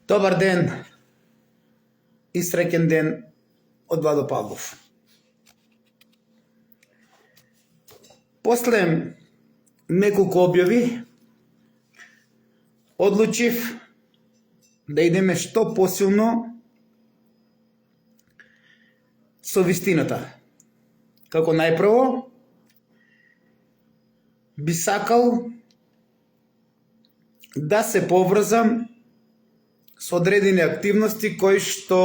Добар ден и среќен ден од Владо Павлов. После неколку објави одлучив да идеме што посилно со вистината. Како најпрво би сакал да се поврзам со одредени активности кои што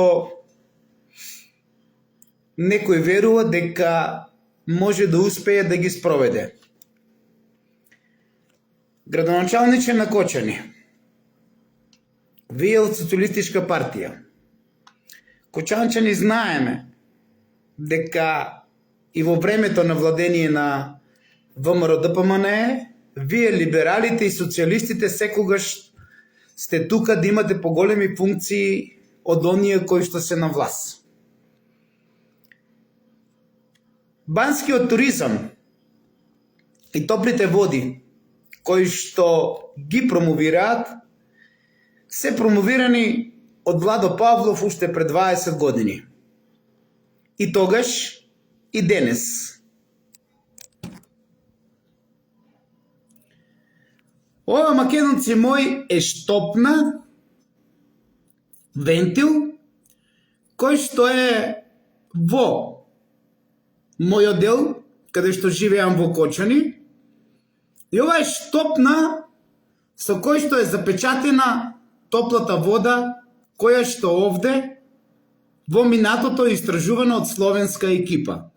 некој верува дека може да успее да ги спроведе. Градоначалниче на Кочани, вие од Социјалистичка партија, кочанчани знаеме дека и во времето на владение на ВМРО-ДПМНЕ, вие либералите и социјалистите секогаш сте тука да имате поголеми функции од оние кои што се на власт. Банскиот туризам и топлите води кои што ги промовираат се промовирани од Владо Павлов уште пред 20 години. И тогаш и денес. Ова, македонци мој, е штопна вентил кој што е во мојот дел, каде што живеам во Кочани, и ова е штопна со кој што е запечатена топлата вода, која што овде во минатото е истражувана од словенска екипа.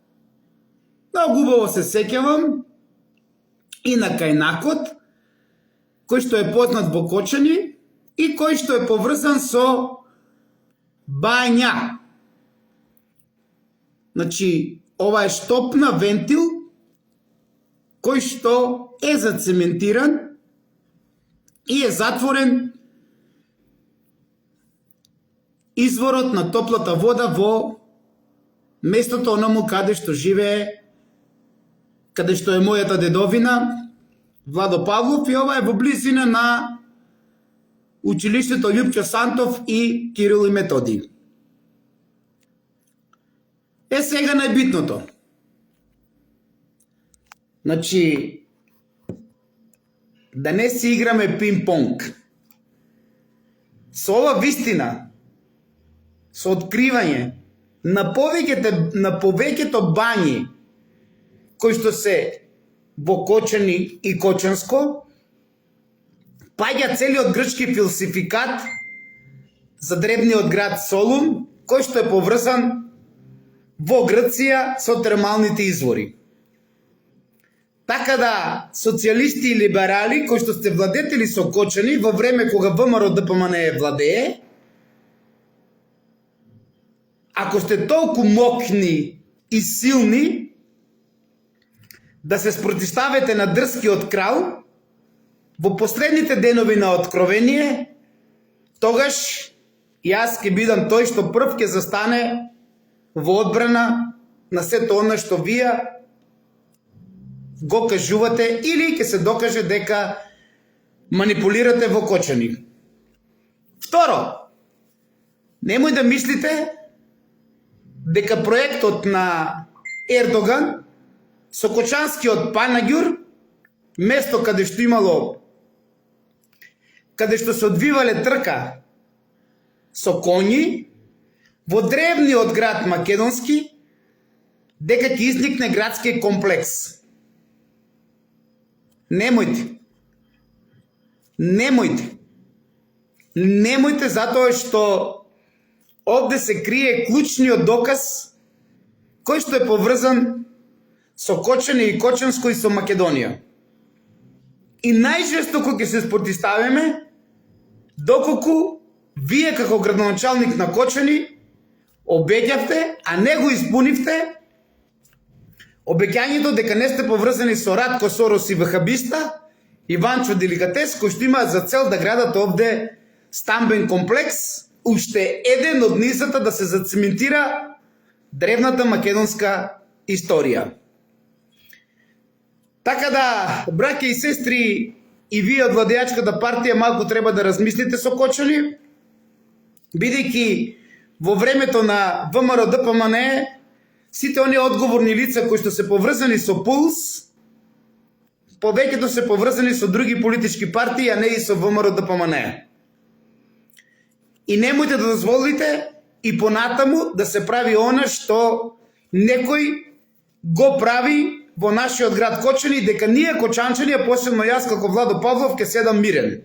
Многу убаво се сеќавам и на кајнакот, кој што е познат во Кочани и кој што е поврзан со бања. Значи, ова е штопна вентил кој што е зацементиран и е затворен изворот на топлата вода во местото онаму каде што живее, каде што е мојата дедовина, Владо Павлов, и ова е во близина на училиштето Љупчо Сантов и Кирил и Методи. Е, сега најбитното. Значи, да не си играме пинг-понг. Со ова вистина, со откривање на повеќето бањи кои што се во Кочани и Кочанско, паѓа целиот грчки фалсификат за древниот град Солун, кој што е поврзан во Грција со термалните извори. Така да, социјалисти и либерали, кои што сте владетели со Кочани во време кога ВМРО-ДПМНЕ владее, ако сте толку мокни и силни да се спротиставите на дрскиот крал во последните денови на откровение, тогаш јас ќе бидам тој што прв ќе застане во одбрана на сето она што вие го кажувате или ќе се докаже дека манипулирате во Кочани. Второ, немој да мислите дека проектот на Ердоган со Кочанскиот Панаѓур, место каде што се одвивале трка со коњи, во древниот град македонски, дека ќе изникне градски комплекс. Немојте. Немојте, затоа што овде се крие клучниот доказ кој што е поврзан со Кочани и Кочанско и со Македонија. И најжестоко ќе се спротиставиме доколку вие како градоначалник на Кочани обеќавте, а не го испунивте обеќањето дека не сте поврзани со Радко Сорос и вахабиста и Ванчо Деликатес, кои што имаат за цел да градат овде стамбен комплекс, уште еден од низата да се зацементира древната македонска историја. Така да, браќа и сестри, и вие од владеачката партија малку треба да размислите со Кочани бидејќи во времето на ВМРО ДПМН сите оние одговорни лица кои што се поврзани со Пулс, повеќето се поврзани со други политички партии, а не и со ВМРО ДПМН. И немојте да дозволите и понатаму да се прави она што некој го прави во нашиот град Кочани, дека ние кочанчани, а посебно јас како Владо Павлов, ќе седам мирен.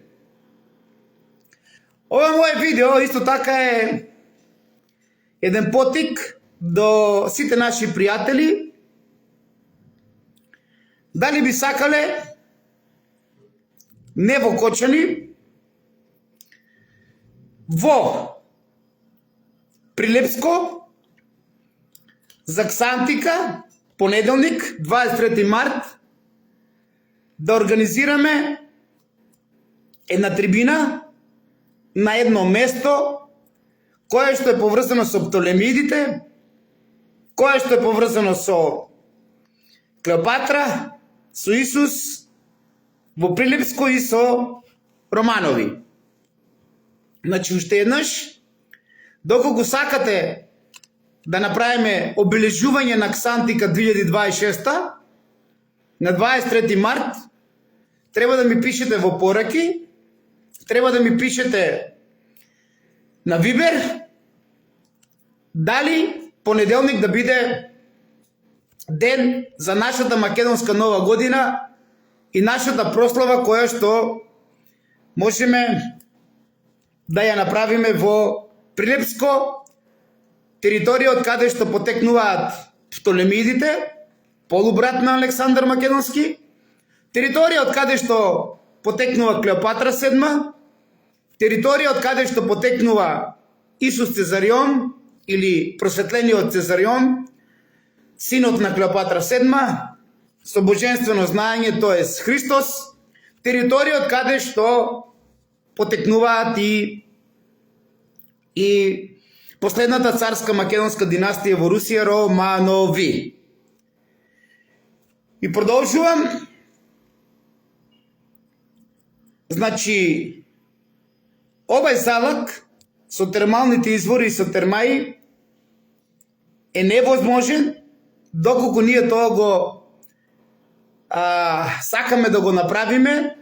Ова моје видео исто така е еден потик до сите наши пријатели, дали би сакале не во Кочани, во Прилепско, за Ксантика, понеделник, 23 март, да организираме една трибина на едно место кое што е поврзано со Птолемидите, кое што е поврзано со Клеопатра, со Исус, во Прилепско и со Романови. Значи, уште еднаш, доколку сакате да направиме обележување на Ксантика 2026 на 23 март, треба да ми пишете во пораки, треба да ми пишете на Вибер, дали понеделник да биде ден за нашата македонска нова година и нашата прослава која што можеме да ја направиме во Прилепско, територија од каде што потекнуваат Птолемидите, полубрат на Александар Македонски, територија од каде што потекнува Клеопатра VII, територија од каде што потекнува Исус Цезарион или просветлениот Цезарион, синот на Клеопатра VII, со божествено знаење, тоест Христос, територија од каде што потекнуваат и последната царска македонска династија во Русија, Романови. И продолжувам. Значи, овај залак со термалните извори и со термаи е невозможен доколку ние тоа го сакаме да го направиме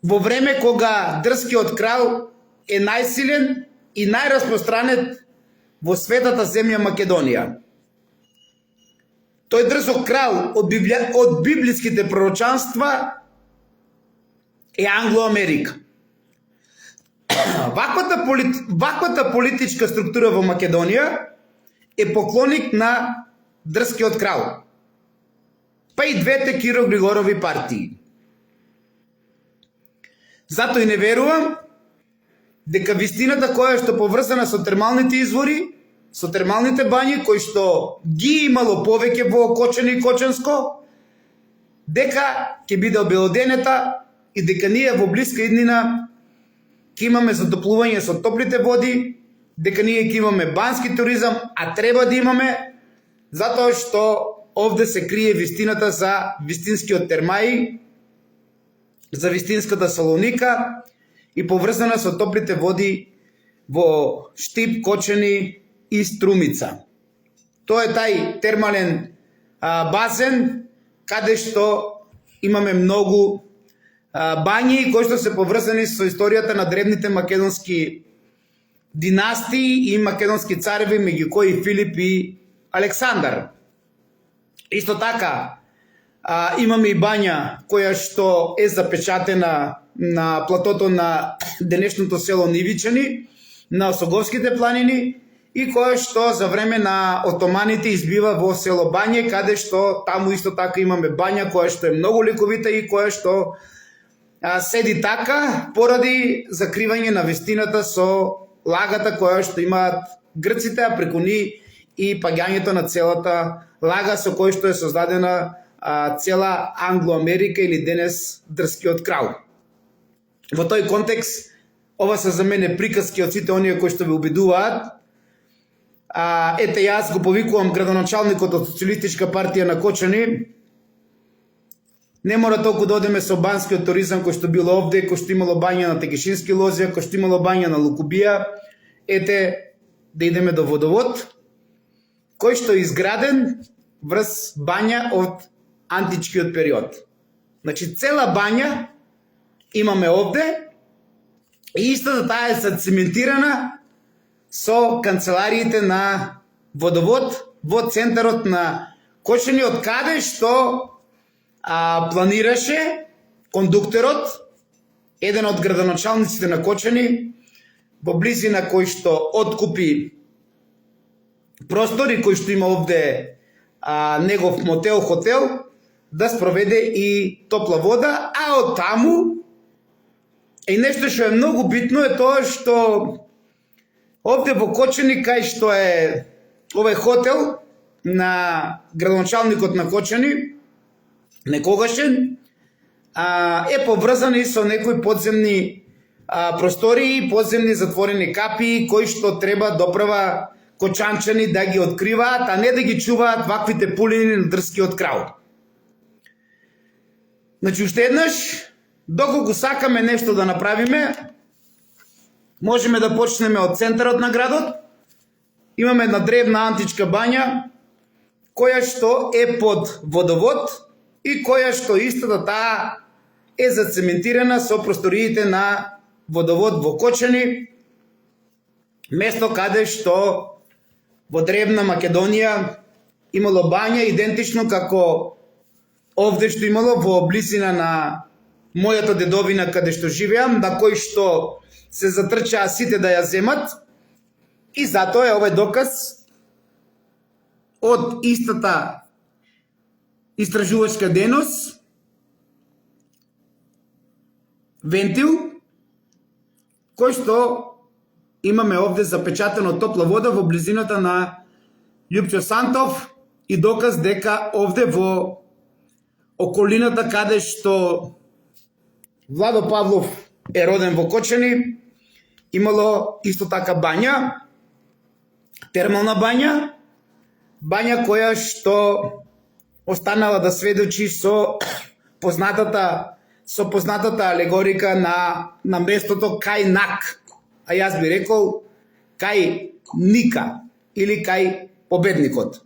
во време кога дрскиот крал е најсилен и најраспространет во светата земја Македонија. Тој дрзок крал од библиските пророчанства е Англо-Америка. Ваквата политичка структура во Македонија е поклоник на дрскиот крал, па и двете Киро Григорови партии. Затоа и не верувам дека вистината која што поврзана со термалните извори, со термалните бањи, кои што ги имало повеќе во Кочани и Кочанско, дека ќе биде обелоденета и дека ние во блиска иднина ќе имаме затоплување со топлите води, дека ние ќе имаме бански туризам, а треба да имаме, затоа што овде се крие вистината за вистинскиот термаи, за вистинската Салоника и поврзана со топлите води во Штип, Кочани и Струмица. Тоа е тај термален базен каде што имаме многу бањи кои што се поврзани со историјата на древните македонски династии и македонски цареви, меѓу кои Филип и Александар. Исто така имаме и бања која што е запечатена на платото на денешното село Нивичани, на Осоговските планини, и која што за време на отоманите избива во село Бање, каде што таму исто така имаме бања која што е многу ликовита и која што седи така поради закривање на вистината со лагата која што имаат грците, а преку ни и паѓањето на целата лага со кој што е создадена цела Англо-Америка или денес дрскиот крал. Во тој контекст, ова се за мене приказки од сите оние кои што ве убедуваат. Ете, јас го повикувам градоначалникот од Социјалистичка партија на Кочани Не мора толку да одеме со банскиот туризам кој што било овде, кој што имало бања на Текешински лозија, кој што имало бања на Лукубија. Ете, да идеме до водовод, кој што е изграден врз бања од античкиот период. Значи, цела бања имаме овде и истата таа е цементирана со канцелариите на водовод во центарот на Кочани, од каде што планираше кондукторот, еден од градоначалниците на Кочани, во близина кој што откупи простори, кој што има овде негов мотел, хотел, да спроведе и топла вода, а од таму и нешто што е многу битно е тоа што овде во Кочани, кај што е овој хотел на градоначалникот на Кочани, некогашен, е поврзан и со некои подземни простории, подземни затворени капи, кои што треба доправа кочанчани да ги откриваат, а не да ги чуваат ваквите пулини на дрскиот крал. Значи, уште еднаш, доколку сакаме нешто да направиме, можеме да почнеме од центарот на градот. Имаме една древна античка бања, која што е под водовод и која што истата таа е зацементирана со просториите на водовод во Кочани, место каде што во древна Македонија имало бања идентично како овде што имало во близина на мојата дедовина каде што живеам, на кој што се затрчаа сите да ја земат, и затоа е овој доказ од истата истражувачка дејност, вентил, кој што имаме овде запечатено топла вода во близината на Љупчо Сантов, и доказ дека овде во околината каде што Владо Павлов е роден во Кочани, имало исто така бања, термална бања, бања која што останала да сведочи со познатата алегорика на местото кај Нак, а јас би рекол кај Ника или кај победникот.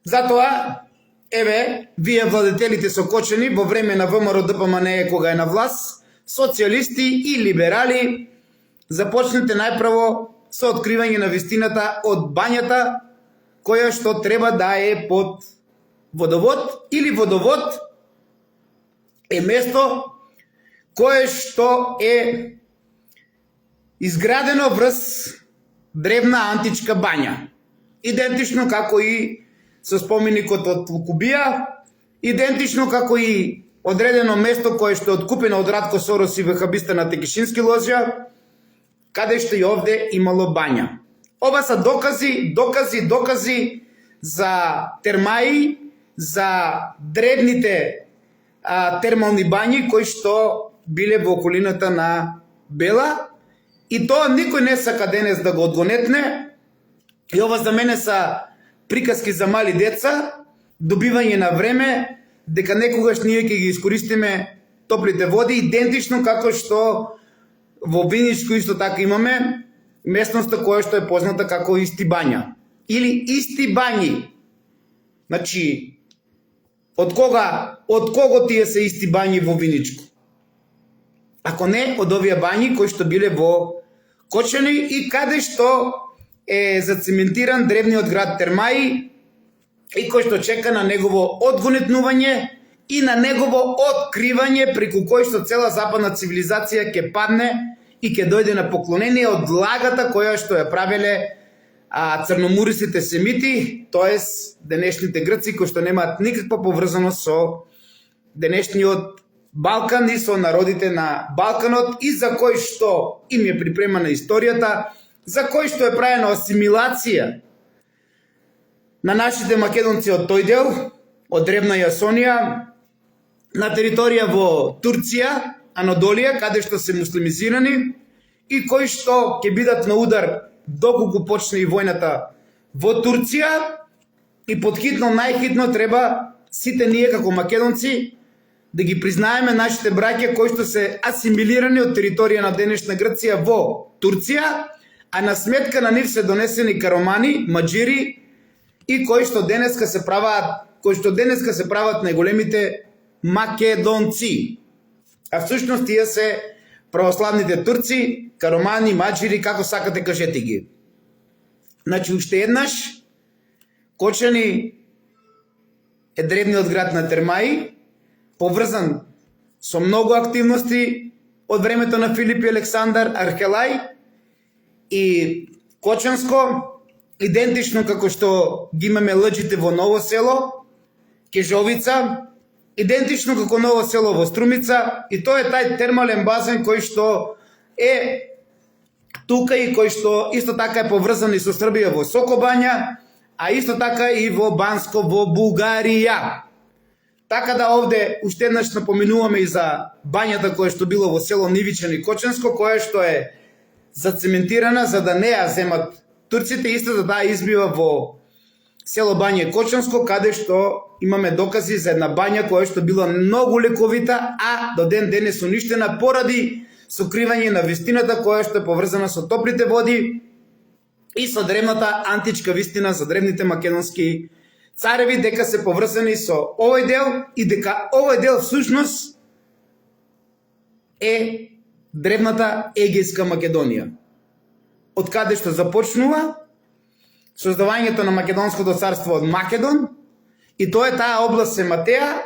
Затоа, еве, вие владетелите со Кочани во време на ВМРО ДПМНЕ кога е на власт, социјалисти и либерали, започнете најпрво со откривање на вистината од бањата која што треба да е под водовод, или водовод е место кое што е изградено врз древна античка бања. Идентично како и со споменикот од Лукубија, идентично како и одредено место кое што е откупено од Радко Сорос и вехабиста на Текешински лозија, каде што и овде имало бања. Ова са докази за термаи, за древните термални бањи кои што биле во околината на Бела, и тоа никој не сака денес да го одгонетне. И ова за мене са приказки за мали деца, добивање на време, дека некогаш ние ќе ги искористиме топлите води, идентично како што во Виничко исто така имаме местноста која што е позната како Исти бања или Исти бањи. Значи, од кого тие се Исти бањи во Виничко? Ако не од овие бањи кои што биле во Кочани и каде што е зацементиран древниот град Термаи и кој што чека на негово одгонетнување и на негово откривање, преку кој што цела западна цивилизација ќе падне и ќе дојде на поклонение од лагата која што ја правеле црномурисите семити, тоест денешните грци, кои што немаат никаква поврзаност со денешниот Балкан и со народите на Балканот, и за кој што им е припремана историјата, за кој што е правена асимилација на нашите македонци од тој дел, од древна Јасонија, на територија во Турција, Анадолија, каде што се муслимизирани, и кои што ќе бидат на удар доколку почне и војната во Турција, и подхитно, најхитно треба сите ние како македонци да ги признаеме нашите браќа кои што се асимилирани од територија на денешна Грција во Турција, а на сметка на нив се донесени каромани, маџири и кои што денеска се прават најголемите македонци. А всушност тие се православните турци, каромани, маџири, како сакате кажете ги. Значи, уште еднаш, Кочани е древниот град на Термаи, поврзан со многу активности од времето на Филип и Александар Архелај, и Кочанско, идентично како што ги имаме лъджите во Ново село, Кежовица, идентично како Ново село во Струмица, и тоа е тај термален базен кој што е тука и кој што исто така е поврзан и со Србија во Сокобања, а исто така и во Банско во Бугарија. Така да овде уште еднаш напоменуваме и за бањата која што било во село Нивичан и Кочанско, која што е зацементирана за да не ја земат турците, исто за да избива во село Бања Кочанско, каде што имаме докази за една бања која што била многу лековита, а до ден денес уништена поради сокривање на вистината која што е поврзана со топлите води и со древната античка вистина за древните македонски цареви, дека се поврзани со овој дел и дека овој дел всушност е древната Егејска Македонија. Од каде што започнува создавањето на Македонското царство од Македон, и тоа е таа област Сематеја,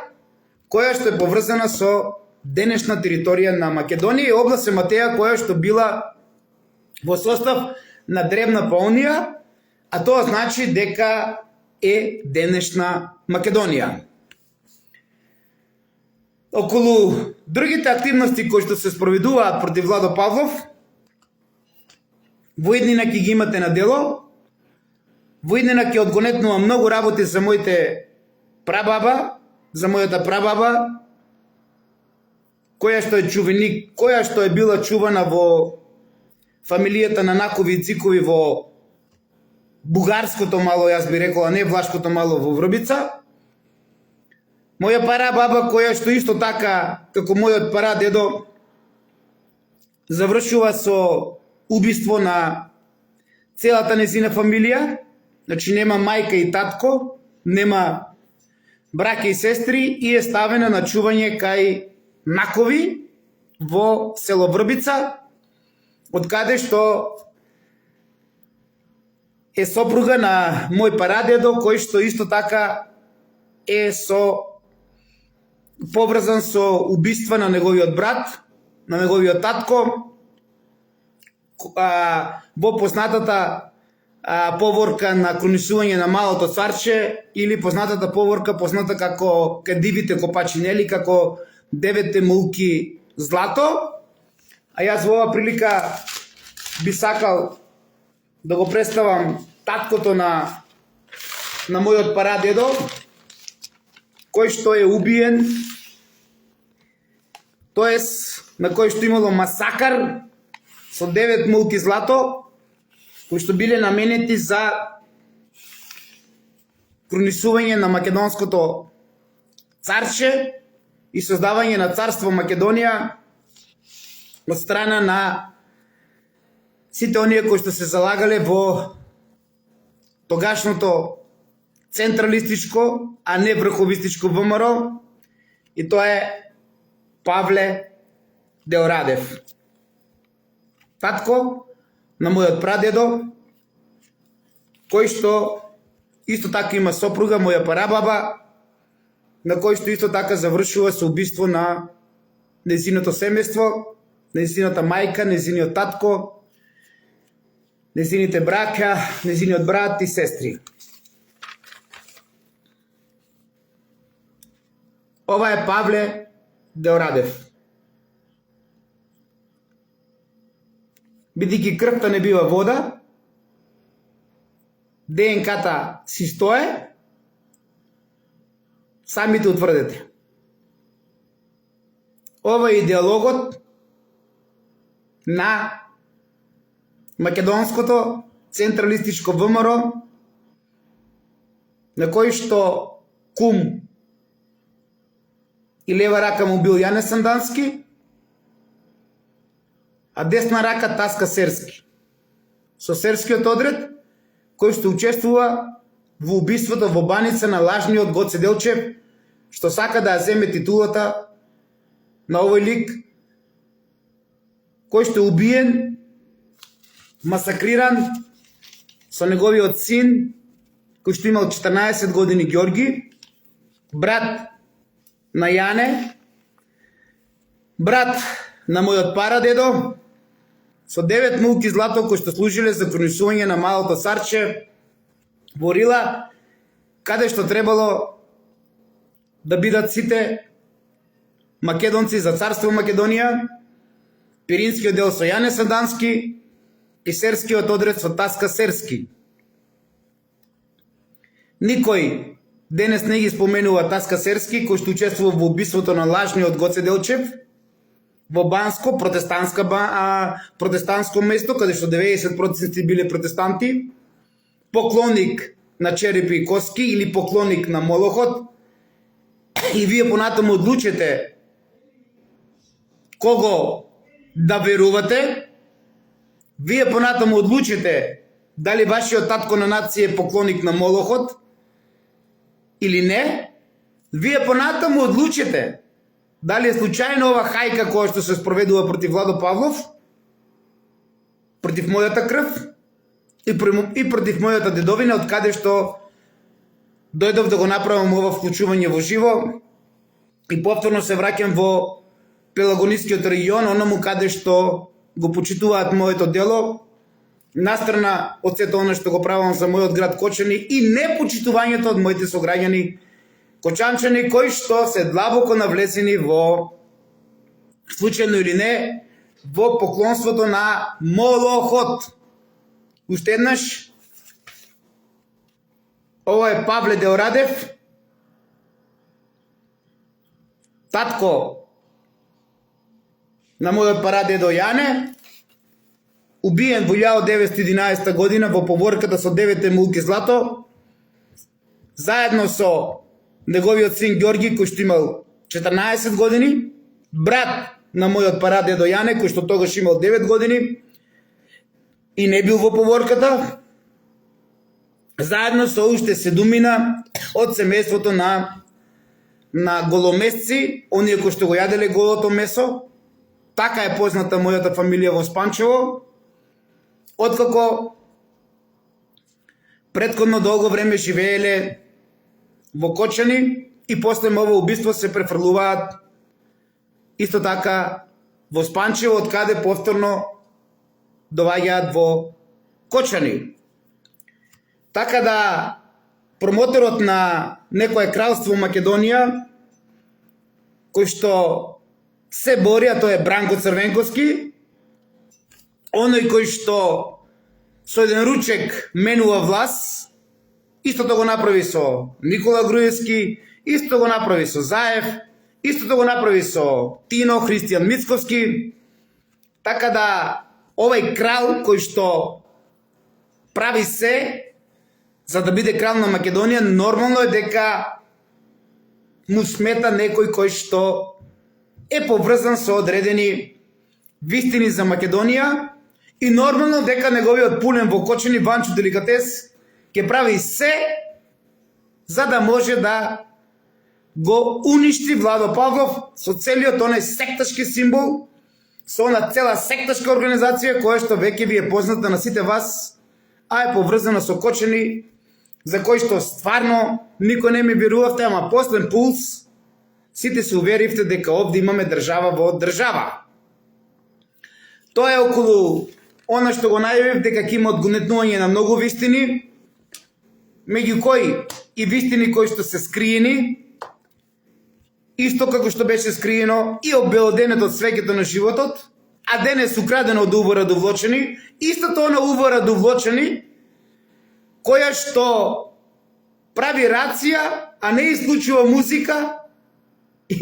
која што е поврзана со денешна територија на Македонија, и област Сематеја која што била во состав на древна Паунија, а тоа значи дека е денешна Македонија. Околу другите активности кои што се спроведуваат против Владо Павлов, во иднина ќе ги имате на дело, во иднина ќе одгонетнува многу работи за моите прабаба, за мојата прабаба, која што е чувеник, која што е била чувана во фамилијата на Накови и Цикови во бугарското мало, јас би рекла, не влашкото мало во Врбица. Моја прабаба која што исто така, како мојот прадедо, завршува со убиство на целата незина фамилија, значи нема мајка и татко, нема браќа и сестри, и е ставена на чување кај Накови во село Врбица, од каде што е сопруга на мој прадедо, кој што исто така е поврзан со убиства на неговиот брат, на неговиот татко, во познатата поворка на кронисување на Малото царче, или познатата поворка позната како кај дивите копачинели, како 9 мулки злато. А јас во оваа прилика би сакал да го представам таткото на мојот прадедо, кој што е убиен, тоест на кој што имало масакар со 9 мулки злато, кои што биле наменети за кронисување на македонското царче и создавање на царство Македонија од страна на сите оние кои што се залагале во тогашното централистичко, а не врховистичко ВМРО, и тоа е Павле Деорадев. Татко на мојот прадедо, кој што исто така има сопруга, моја прабаба, на кој што исто така завршува со убиство на незиното семејство, незината мајка, незиниот татко, незините браќа, незиниот брат и сестри. Ова е Павле Деорадев. Бидејќи крвта не бива вода, ДНК-та си стое, самите утврдете. Ова е идеологот на македонското централистичко ВМРО, на кој што кум и лева рака му бил Јане Сандански, а десна рака Таска Серски. Со серскиот одред, кој што учествува во убиството во Баница на лажниот Гоце Делчев, што сака да ја земе титулата на овој лик, кој што е убиен, масакриран со неговиот син, кој што имал 14 години, Ѓорги, брат на Јане, брат на мојот парадедо, со 9 мулки злато кои што служиле за кронисување на малото царче во Рила, каде што требало да бидат сите македонци за царство Македонија, пиринскиот дел со Јане Сандански и серскиот одред со Таска Серски. Никој денес не ги споменува Таска Серски, кој што учествува во убиството на лажниот Гоце Делчев во Банско, протестантско место, каде што 90% биле протестанти, поклонник на черепи и коски или поклонник на Молохот, и вие понатаму одлучите кого да верувате, вие понатаму одлучите дали вашиот татко на нација е поклонник на Молохот или не, вие понатаму одлучите дали е случајно ова хајка која што се спроведува против Владо Павлов, против мојата крв и против мојата дедовина, од каде што дојдов да го направам ова вклучување во живо и повторно се враќам во Пелагонискиот регион, оному каде што го почитуваат моето дело, настрана од сето оно што го правам за мојот град Кочани и непочитувањето од моите сограѓани кочанчани, кои што се длабоко навлезени во, случајно или не, во поклонството на Молохот. Уште еднаш, ова е Павле Деорадев, татко на мојот парадедо Јане, убиен во 1911 година во поворката со 9 мулки злато, заедно со неговиот син Ѓорги, кој што имал 14 години, брат на мојот парадедо Јане, кој што тогаш имал 9 години и не бил во поворката, заедно со уште 7 од семејството на голомесци, оние кои што го јаделе голото месо. Така е позната мојата фамилија во Спанчево, откако претходно долго време живееле во Кочани и после ово убиство се префрлуваат исто така во Спанчево, од каде повторно доваѓаат во Кочани. Така да промоторот на некое кралство Македонија, кој што се бори, а тоа е Бранко Црвенковски, оној кој што со еден ручек менува власт, истото го направи со Никола Груевски, истото го направи со Заев, истото го направи со Тино Христијан Мицковски. Така да овој крал кој што прави се за да биде крал на Македонија, нормално е дека му смета некој кој што е поврзан со одредени вистини за Македонија и нормално дека неговиот пулен во Кочани Ванчо Деликатес ќе прави се за да може да го уништи Владо Павлов со целиот оној секташки символ, со она цела секташка организација која што веќе ви е позната на сите вас, а е поврзана со Кочани, за кој што стварно никој не ми верувавте, ама послен пулс сите се уверивте дека овде имаме држава во држава. Тоа е околу она што го најавив дека ќе има одгонетнување на многу вистини, меѓу кои и вистини кои што се скриени, исто како што беше скриено и обелоденето од свеќето на животот, а денес украдено од увора до влочени, истото она увора до влочени, која што прави рација, а не исклучува музика и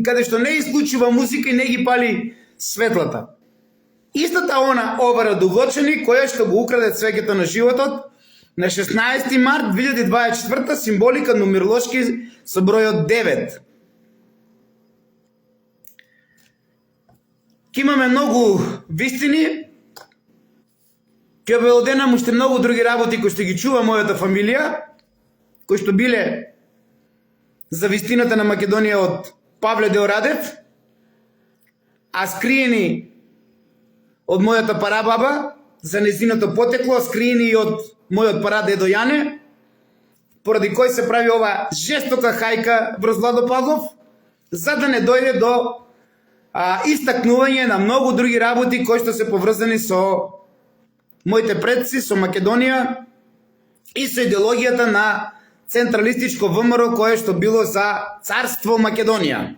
каде што не исклучува музика и не ги пали светлата. Истата она овара до влочени, која што го украде свеќето на животот, на 16 март 2024 символика нумеролошки со бројот 9. Ке имаме многу вистини, ќе обелоденам уште многу други работи кои што ги чува мојата фамилија, кои што биле за вистината на Македонија од Павле Деорадев, а скриени од мојата парабаба за незиното потекло, скриени и од мојот прадедо Јане, поради кој се прави ова жестока хајка врз Владо Павлов, за да не дојде до истакнување на многу други работи кои што се поврзани со моите предци, со Македонија и со идеологијата на централистичко ВМРО кое што било за царство Македонија,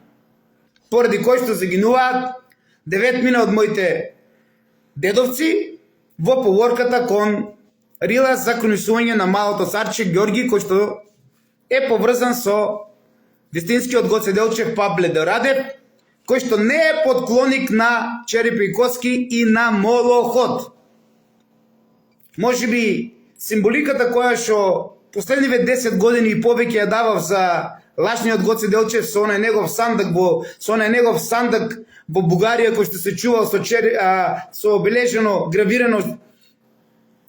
поради кој што загинуваат 9 од моите дедовци во поворката кон Рила за кронисување на малото царче Ѓорги, кој што е поврзан со вистинскиот Гоце Делчев Павле Деорадев, кој што не е подклоник на Черепи и Коски и на Молохот. Можеби символиката која што последниве 10 години и повеќе ја давав за лашниот Гоце Делчев со онај негов сандак во Бугарија кој што се чувал со обележено, гравирано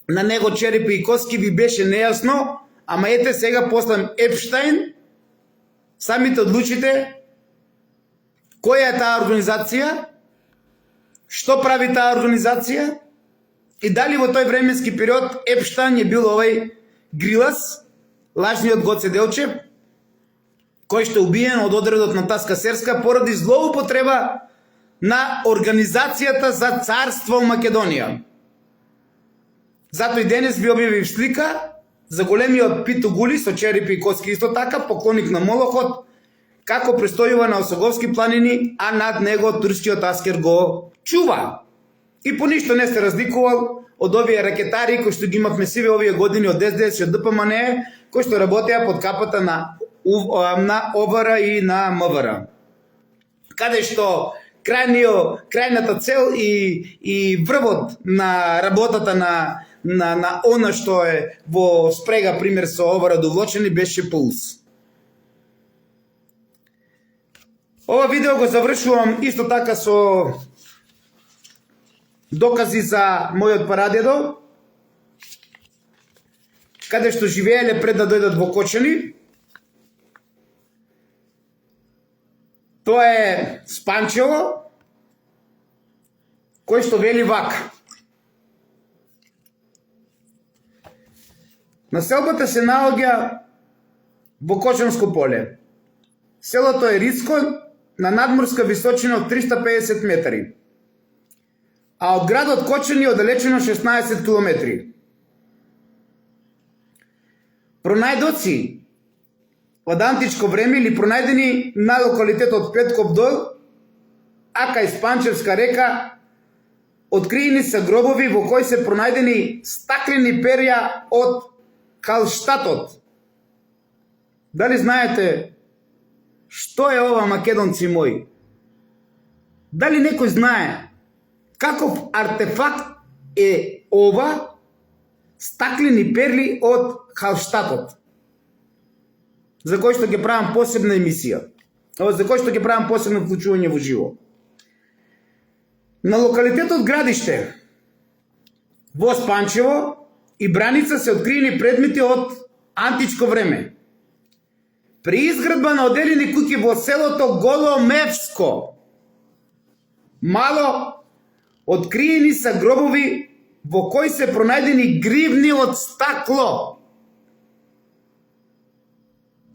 на него черепи и коски, ви беше нејасно, ама ете сега после Епштайн самите одлучите која е таа организација, што прави таа организација и дали во тој временски период Епштайн е бил овај Грилас, лажниот Гоце Делчев, кој што е убиен од одредот на Таска Серска поради злоупотреба на Организацијата за царство Македонија. Затоа и денес ви објавив слика за големиот Пито Гули со черепи и коски, исто така поклоник на Молохот, како престојува на Осоговски планини, а над него турскиот аскер го чува. И по ништо не се разликувал од овие ракетари кои што ги имавме сиве овие години од СДС и од ДПМНЕ, кои што работеа под капата на ОВР и на МВР. Каде што крајната цел и врвот на работата на она што е во спрега пример со ОВР довлочени беше ПУЛС. Ова видео го завршувам исто така со докази за мојот прадедо, каде што живееле пред да дојдат во Кочани. Тоа е Спанчево, кој што вели вака. Населбата се наоѓа во Кочанско поле. Селото е Рицко на надморска височина од 350 метри, а од градот Кочани е оддалечено 16 километри. Пронајдоци од античко време или пронајдени на локалитетот Петков дол, а кај Спанчевска река, откриени се гробови во кои се пронајдени стаклени перја од Халштатот. Дали знаете што е ова, македонци мои? Дали некој знае каков артефакт е ова стаклени перли од Халштатот? За кој што ќе правам посебна емисија. За кој што ќе правам посебно вклучување во живо. На локалитетот Градиште во Спанчево и Браница се откриени предмети од античко време. При изградба на одделени куќи во селото Голомевско мало откриени се гробови во кои се пронајдени гривни од стакло.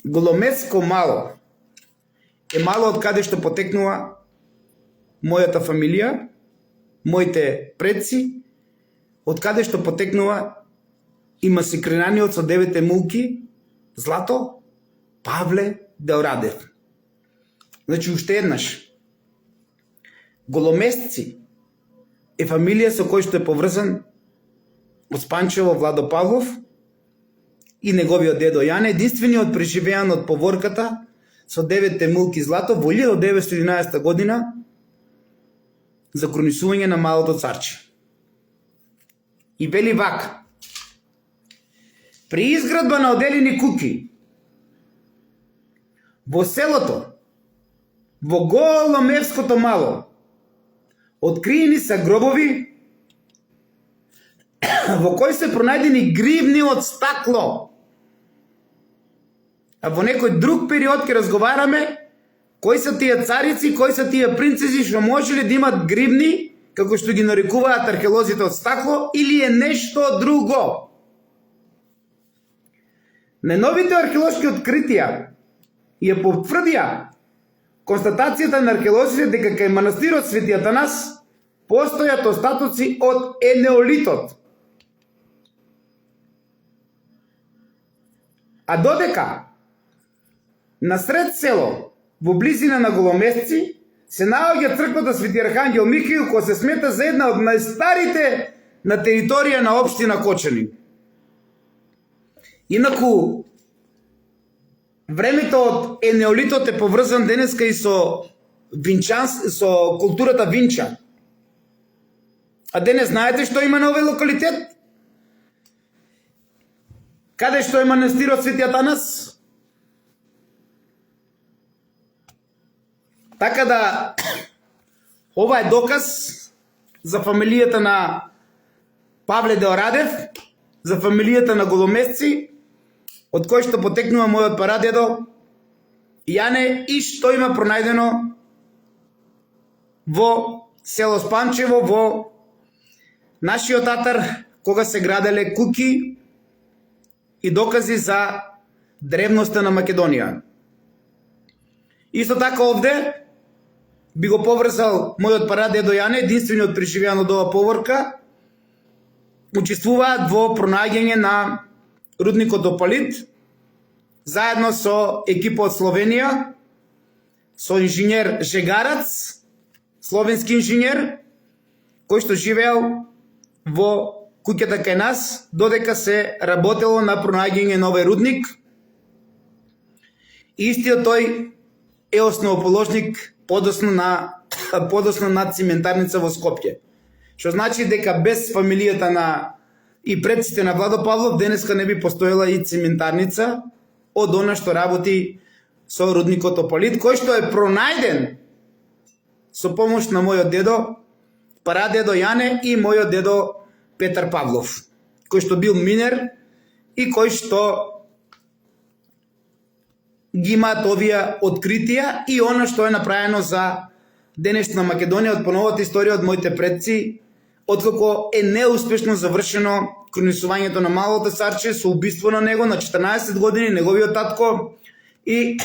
Голомевско мало е мало од каде што потекнува мојата фамилија, моите предци, од каде што потекнува и масакрираниот со 9 мулки Злато Павле Деорадев. Значи, уште еднаш. Голомесци е фамилија со кој што е поврзан од Спанчево Владо Павлов и неговиот дедо Јане, единствениот преживеан од поворката со 9 мулки Злато во 1911 година за кронисување на малото царче. И вели вака. При изградба на оделени куќи во селото, во Голомевското мало, откриени се гробови во кои се пронајдени гривни од стакло. А во некој друг период ќе разговараме кои се тие царици, кои се тие принцези што можеле да имат гривни, како што ги нарекуваат археолозите од стакло, или е нешто друго. Најновите археолошки откритија ја потврдија констатацијата на археолозите дека кај манастирот Свети Атанас постојат остатоци од енеолитот. А додека насред село, во близина на Голомесци, се наоѓа црквата Свети Архангел Михаил, која се смета за една од најстарите на територија на општина Кочани. Инаку, времето од енеолитот е поврзан денеска и со културата Винча. А денес знаете што има на овој локалитет? Каде што е манастирот Свети Атанас? Така да, ова е доказ за фамилијата на Павле Деорадев, за фамилијата на Голомесци, од кој што потекнува мојот прадедо Јане и што има пронајдено во село Спанчево, во нашиот атар, кога се граделе куќи и докази за древноста на Македонија. Исто така овде би го поврзал мојот прадедо Јане, единствениот преживеан од ова поворка, учествуваат во пронаѓање на рудникот Опалит, заедно со екипа од Словенија, со инженер Жегарац, словенски инженер, кој што живеел во куќата кај нас, додека се работело на пронаѓање на овој рудник. Истиот тој е основоположник подоцна на циментарница во Скопје. Што значи дека без фамилијата на и предците на Владо Павлов денеска не би постоела и циментарница од она што работи со рудникот Опалит, кој што е пронајден со помош на мојот дедо, прадедо Јане и мојот дедо Петар Павлов, кој што бил минер и кој што ги имаат овие откритија и она што е направено за денешна Македонија од поновата историја од моите предци, откако е неуспешно завршено кронисувањето на Малото царче со убиство на него на 14 години, неговиот татко и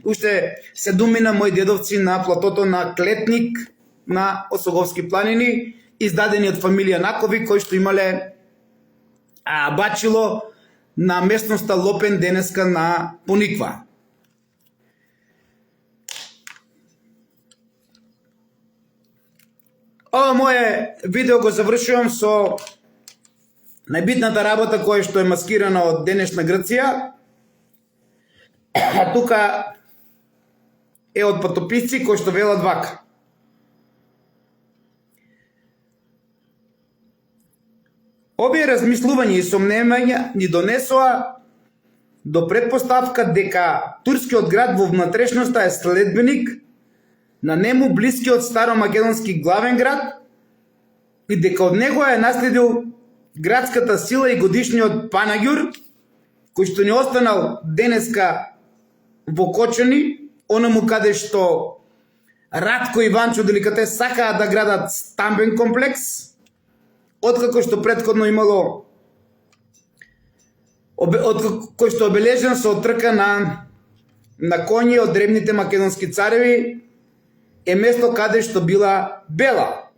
уште 7 мои дедовци на платото на Клетник на Осоговски планини, издадени од фамилија Накови, кои што имале бачило на местноста Лопен денеска на Пониква. Ова моје видео го завршувам со најбитната работа која што е маскирана од денешна Грција. А тука е од патописци кои што велат вака. Овие размислувања и сомневања ни донесоа до предпоставка дека турскиот град во внатрешноста е следбеник на нему блискиот старомакедонски главен град и дека од него е наследил градската сила и годишниот Панаѓур, кој што не останал денеска во Кочани, оному каде што Радко и Ванчо Деликатес сакаат да градат стамбен комплекс, откако што претходно имало кој што обележен со трка на коњи од древните македонски цареви, е место каде што била бела.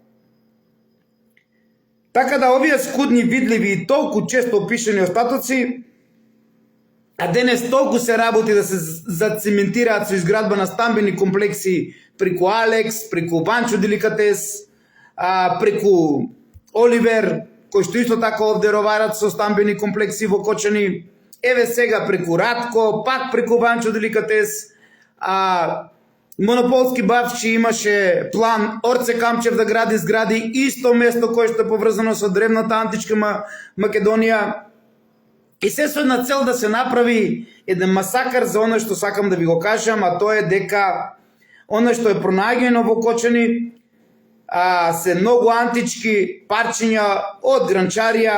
Така да овие скудни, видливи и толку често опишани остатоци, а денес толку се работи да се зацементираат со изградба на стамбени комплекси преку Алекс, преку Ванчо Деликатес, преку Оливер, кој што исто така овде роварат со стамбени комплекси во Кочани, еве сега преку Радко, пак преку Ванчо Деликатес, Монополски Бавчи имаше план Орце Камчев да гради згради, исто место кое што е поврзано со древната античка Македонија. И се со една цел да се направи еден масакар за оно што сакам да ви го кажам, а тоа е дека оно што е пронаѓено во Кочани се многу антички парчиња од гранчарија,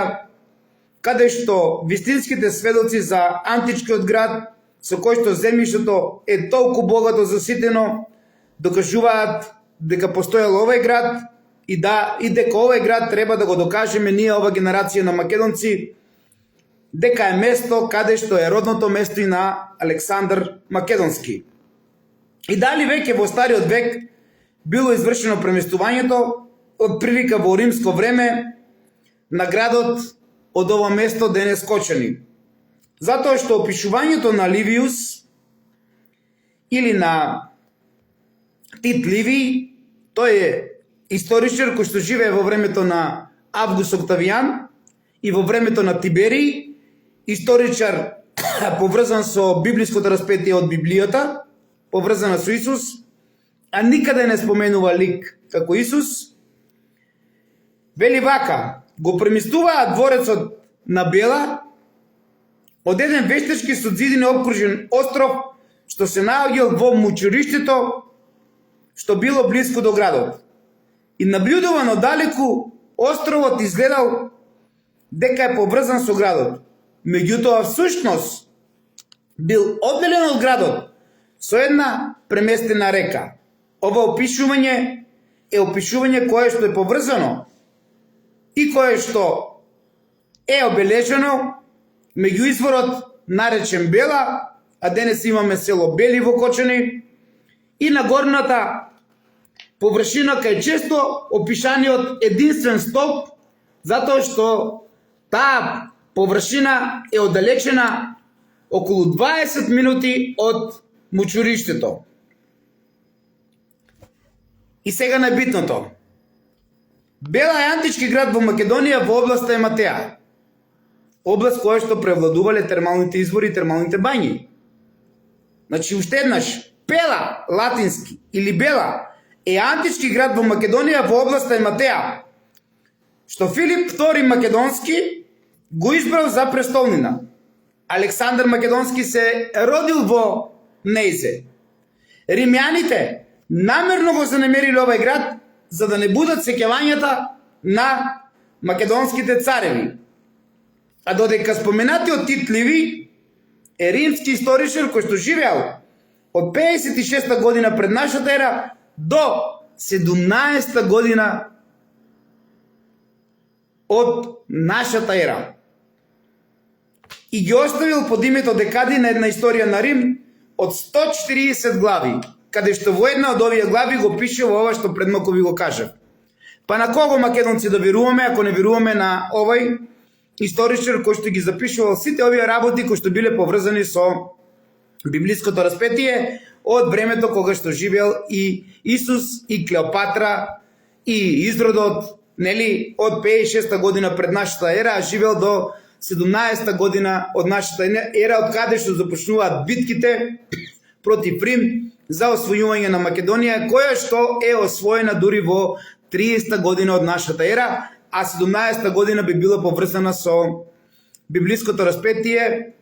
каде што вистинските сведоци за античкиот град, со кој што земјиштето е толку богато заситено, докажуваат дека постоел овој град и дека овој град треба да го докажеме ние, ова генерација на македонци, дека е место каде што е родното место и на Александар Македонски. И дали веќе во стариот век било извршено преместувањето од прилика во римско време на градот од ова место денес Кочани. Затоа што опишувањето на Ливиус или на Тит Ливий, тој е историчар кој што живее во времето на Август Октавијан и во времето на Тиберий, историчар поврзан со библиското распетие од Библијата, поврзана со Исус, а никаде не споменува лик како Исус. Вели вака: го преместуваа дворецот на Бела од еден вештачки со зидини обкружен остров што се наоѓал во мучуриштето што било блиску до градот. И наблюдувано далеку островот изгледал дека е поврзан со градот. Меѓутоа всушност бил одделен од градот со една преместена река. Ова опишување е опишување кое што е поврзано и кое што е обележено меѓу изворот наречен Бела, а денес имаме село Бели во Кочани, и на горната површина кај често опишаниот единствен столб, затоа што таа површина е оддалечена околу 20 минути од мучуриштето. И сега најбитното. Бела е антички град во Македонија во областа Ематеа. Област која што превладувале термалните извори и термалните бањи. Значи, уште еднаш, Пела, латински, или Бела, е антички град во Македонија во областа Ематеа, што Филип II Македонски го избрал за престолнина. Александар Македонски се родил во нејзе. Римјаните намерно го занемериле овој град за да не будат сеќавањата на македонските цареви. А додека споменатиот Тит Ливий е римски историчар кој што живеал од 56 година пред нашата ера до 17 година од нашата ера. И ги оставил под името декади на една историја на Рим од 140 глави, каде што во една од овие глави го пише во ова што предмалку ви го кажав. Па на кого македонци да веруваме, ако не веруваме на овој историчар кој што ги запишувал сите овие работи кои што биле поврзани со библиското распетие од времето кога што живеел и Исус и Клеопатра и изродот, нели, од 56 година пред нашата ера, а живеел до 17 година од нашата ера, од каде што започнуваат битките против Рим за освојување на Македонија, која што е освоена дури во 30 година од нашата ера, а 17 година би била поврзана со библиското распетие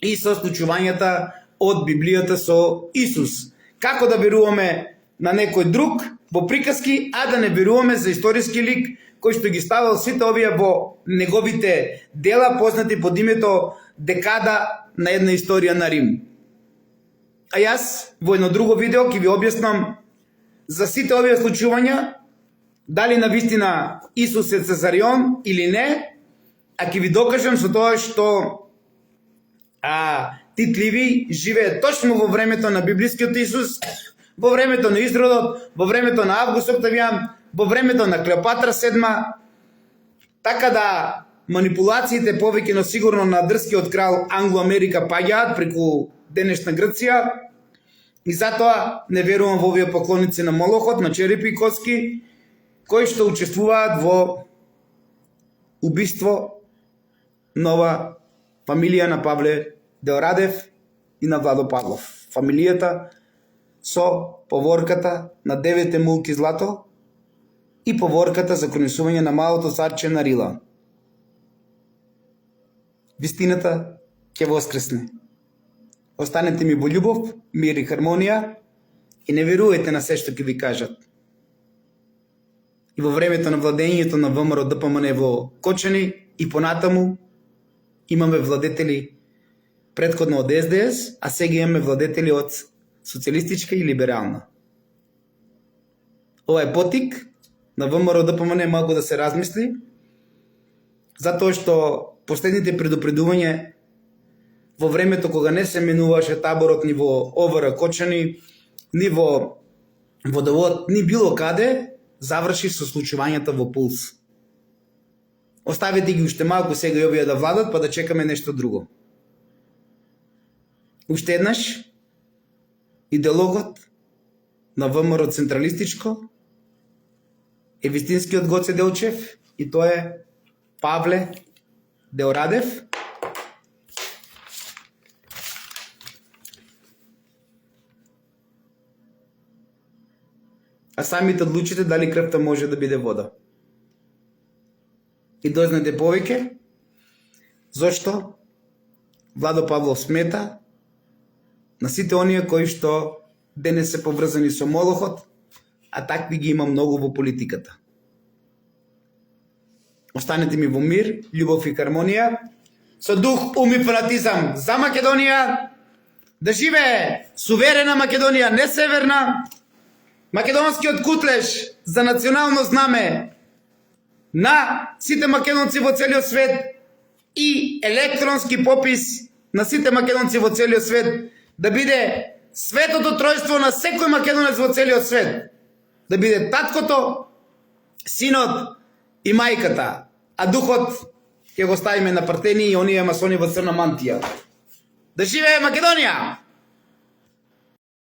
и со случувањата од Библијата со Исус. Како да веруваме на некој друг во приказки, а да не веруваме за историски лик кој што ги ставал сите овие во неговите дела познати под името Декада на една историја на Рим. А јас во едно друго видео ќе ви објаснам за сите овие случувања, дали навистина Исус е Цезарион или не, а ќе ви докажам со тоа што Тит Ливий живее точно во времето на библискиот Исус, во времето на изродот, во времето на Август Октавијан, во времето на Клеопатра VII, така да манипулациите повеќе но сигурно на дрскиот крал Англо-Америка паѓаат преку денешна Грција и затоа не верувам во овие поклоници на Молохот, на черепи и коски, кои што учествуваат во убиство на ова фамилија на Павле Деорадев и на Владо Павлов. Фамилијата со поворката на 9 мулки злато и поворката за кронисување на малото царче на Рила. вистината ќе воскресне. Останете ми во љубов, мир и хармонија и не верувајте на се што ќе ви кажат. И во времето на владењето на ВМРО ДПМН во Кочани и понатаму имаме владетели претходно од СДС, а сега имаме владетели од социјалистичка и либерална. Ова е потик на ВМРО ДПМН малку да се размисли, затоа што последните предупредувања во времето кога не се менуваше таборот ни во ОВР Кочани, ни во водовод, ни било каде, заврши со случувањата во Пулс. Оставете ги уште малку сега и овие да владат, па да чекаме нешто друго. Уште еднаш, идеологот на ВМРО централистичко е вистинскиот Гоце Делчев и тоа е Павле Деорадев. А самите одлучите дали крвта може да биде вода. И дознајте повеќе зошто Владо Павлов смета на сите оние кои што денес се поврзани со молохот, а такви ги има многу во политиката. Останете ми во мир, љубов и хармонија, со дух, ум и фанатизам за Македонија, да живее суверена Македонија, не северна, македонскиот кутлеш за национално знаме на сите македонци во целиот свет и електронски попис на сите македонци во целиот свет, да биде светото тројство на секој македонец во целиот свет, да биде таткото, синот и мајката, а духот ќе го ставиме на партени и оние масони во црна мантија. Да живее Македонија!